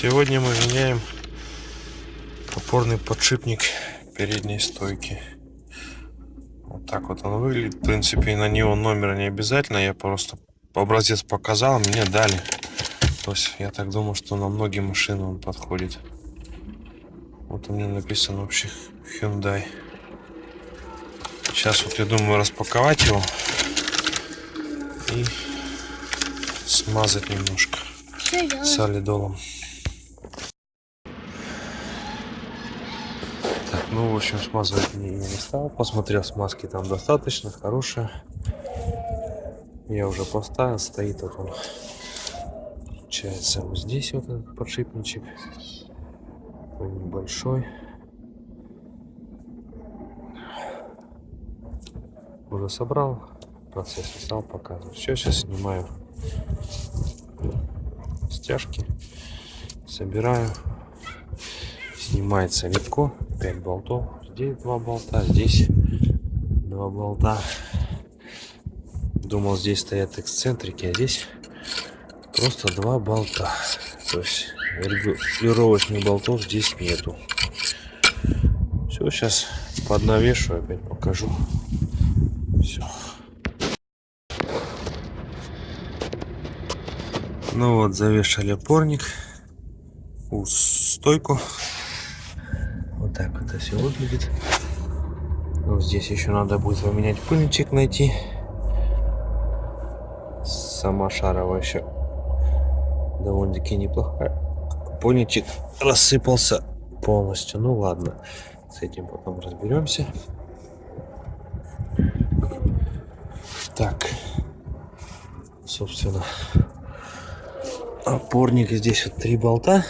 Сегодня мы меняем опорный подшипник передней стойки. Вот так вот он выглядит. В принципе, на него номер не обязательно. Я просто образец показал, мне дали. То есть я так думаю, что на многие машины он подходит. Вот у меня написано вообще Hyundai. Сейчас вот я думаю распаковать его и смазать немножко солидолом. Так, ну в общем смазывать не стал. Посмотрел, смазки там достаточно хорошие. Я уже поставил, стоит вот он. Получается вот здесь вот этот подшипничек. Он небольшой. Уже собрал, процесс стал показывать. Все, сейчас снимаю стяжки, собираю. Снимается легко. 5 болтов. Здесь 2 болта, здесь 2 болта. Думал, здесь стоят эксцентрики, а здесь просто 2 болта. То есть регулировочных болтов здесь нету. Все, сейчас поднавешу, опять покажу. Все. Ну вот, завешали опорник, стойку. Вот так это все выглядит. Вот здесь еще надо будет поменять пыльничек, найти. Сама шаровая еще довольно-таки неплохая. Пыльничек рассыпался полностью. Ну ладно, с этим потом разберемся. Так, собственно, опорник здесь вот 3 болта.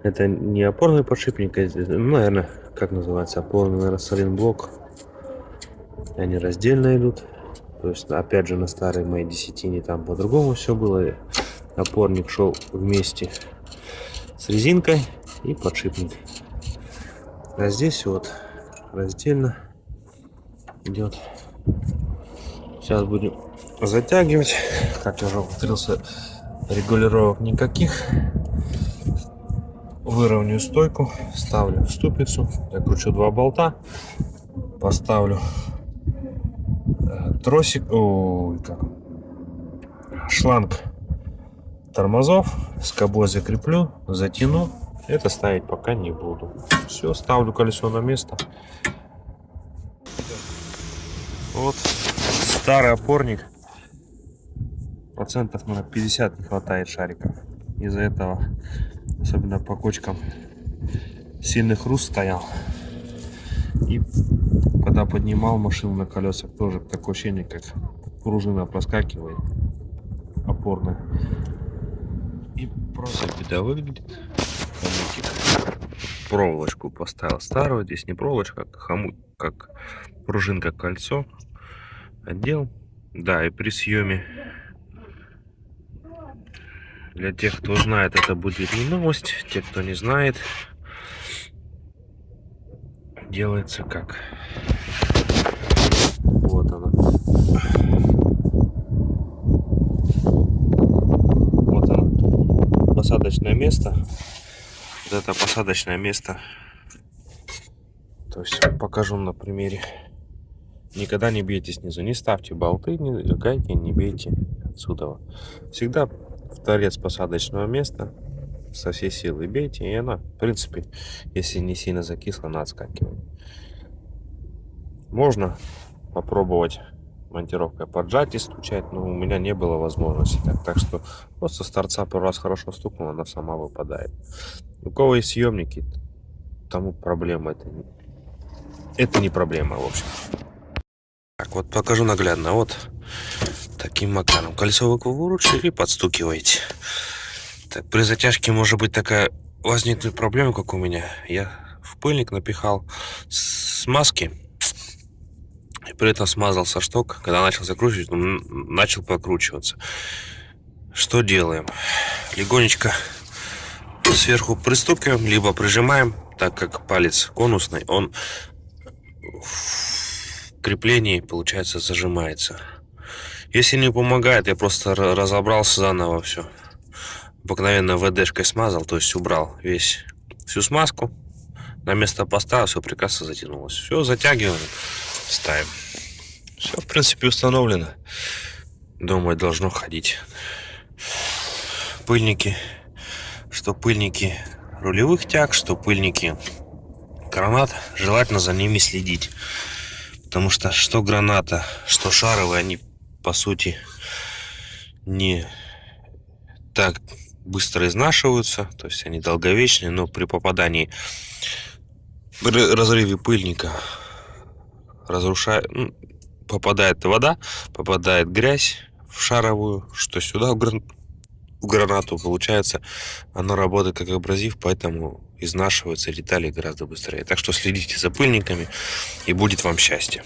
Это не опорный подшипник, а здесь, ну, наверное, как называется, опорный, наверное, саленблок. Они раздельно идут. То есть, опять же, на старой моей десятине там по-другому все было. Опорник шел вместе с резинкой и подшипник. А здесь вот раздельно идет. Сейчас будем затягивать. Как я уже повторился, регулировок никаких. Выровняю стойку, ставлю ступицу, закручу 2 болта, поставлю тросик, шланг тормозов, скобой закреплю, затяну. Это ставить пока не буду. Все, ставлю колесо на место. Вот старый опорник. Процентов на 50 не хватает шариков. Из-за этого, особенно по кочкам, сильный хруст стоял. И когда поднимал машину на колесах, тоже такое ощущение, как пружина проскакивает опорная. И просто беда выглядит. Проволочку поставил старую, здесь не проволочка, а хомут, как пружинка, кольцо. Отдел. Да, и при съеме, для тех, кто знает, это будет не новость. Те, кто не знает, делается как. Вот она. Вот оно. Посадочное место. Вот это посадочное место. То есть покажу на примере. Никогда не бейте снизу. Не ставьте болты, не гайки, не бейте отсюда. Всегда в торец посадочного места со всей силы бейте, и она, в принципе, если не сильно закисла, она отскакивает. Можно попробовать монтировкой поджать и стучать, но у меня не было возможности. Так что просто с торца пару раз хорошо стукнула, она сама выпадает. У кого есть съемники, тому проблема это не проблема, в общем. Так, вот покажу наглядно. Вот таким макаром кольцо вы выкручиваете и подстукиваете. Так, при затяжке может быть такая возникнет проблема, как у меня. Я в пыльник напихал смазки и при этом смазался шток. Когда начал закручивать, он начал прокручиваться. Что делаем? Легонечко сверху пристукиваем, либо прижимаем, так как палец конусный, он в креплении, получается, зажимается. Если не помогает, я просто разобрался заново все. обыкновенно ВДшкой смазал, то есть убрал всю смазку, на место поставил, все прекрасно затянулось. Все, затягиваем, ставим. Все, в принципе, установлено. Думаю, должно ходить. Пыльники, что пыльники рулевых тяг, что пыльники гранат, желательно за ними следить. Потому что граната, что шаровые, они по сути не так быстро изнашиваются, то есть они долговечные, но при попадании, разрыве пыльника попадает вода, попадает грязь в шаровую, что сюда в гранату, получается, она работает как абразив, поэтому изнашиваются детали гораздо быстрее. Так что следите за пыльниками, и будет вам счастье.